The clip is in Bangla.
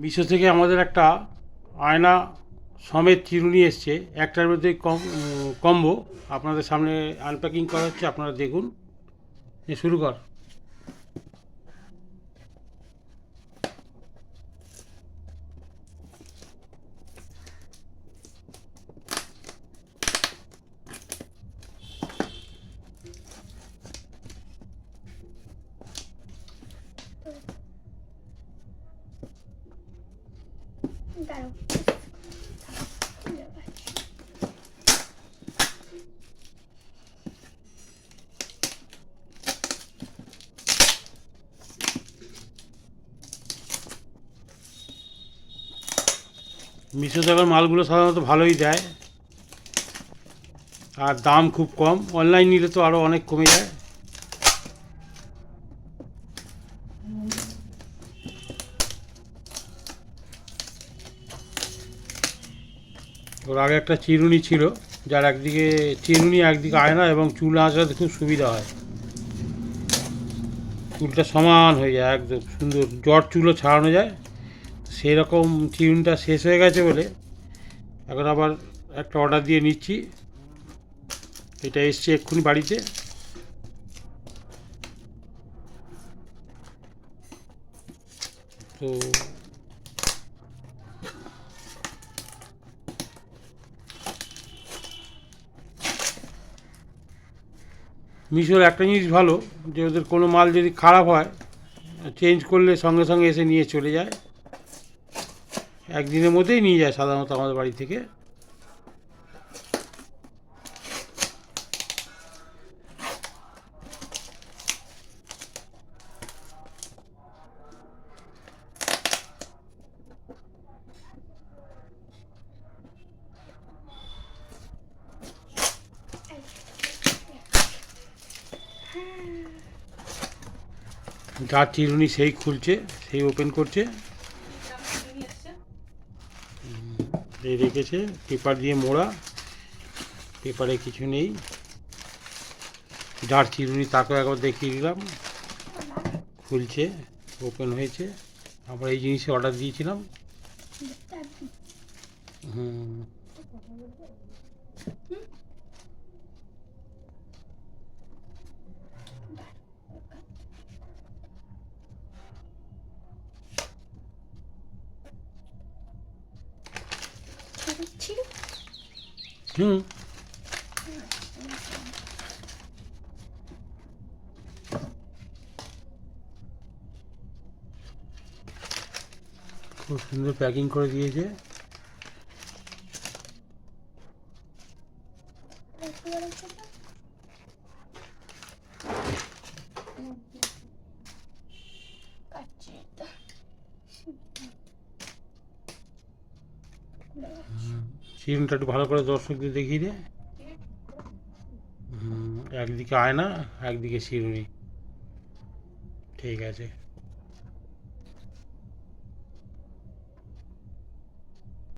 মিশো থেকে আমাদের একটা আয়না সমেত চিরুনি এসছে, একটার মধ্যে কম্বো। আপনাদের সামনে আনপ্যাকিং করা হচ্ছে, আপনারা দেখুন। শুরু কর। মিশো থেকে মালগুলো সাধারণত ভালোই দেয়, আর দাম খুব কম। অনলাইন নিলে তো আরও অনেক কমে যায়। ওর আগে একটা চিরুনি ছিল, যার একদিকে চিরুনি একদিকে আয়না, এবং চুল আঁচড়াতে খুব সুবিধা হয়। চুলটা সমান হয়ে যায়, একদম সুন্দর জট চুলও ছাড়ানো যায়। সেই রকম চিরুনিটা শেষ হয়ে গেছে বলে এখন আবার একটা অর্ডার দিয়ে নিচ্ছি। এটা এসছে এক্ষুনি বাড়িতে। তো মিশোর একটা জিনিস ভালো, যে ওদের কোনো মাল যদি খারাপ হয়, চেঞ্জ করলে সঙ্গে সঙ্গে এসে নিয়ে চলে যায়। একদিনের মধ্যেই নিয়ে যায় সাধারণত আমাদের বাড়ি থেকে। যার চিরুনি সেই খুলছে, সেই ওপেন করছে। এই রেখেছে পেপার দিয়ে মোড়া, পেপারে কিছু নেই। যার চিরুনি তাকেও একবার দেখিয়ে দিলাম, খুলছে, ওপেন হয়েছে। আবার এই জিনিসে অর্ডার দিয়েছিলাম। হুম খুব সুন্দর প্যাকিং করে দিয়েছে। চিরুনিটা একটু ভালো করে দর্শকদের দেখিয়ে দে। একদিকে আয়না, একদিকে চিরুনি। ঠিক আছে।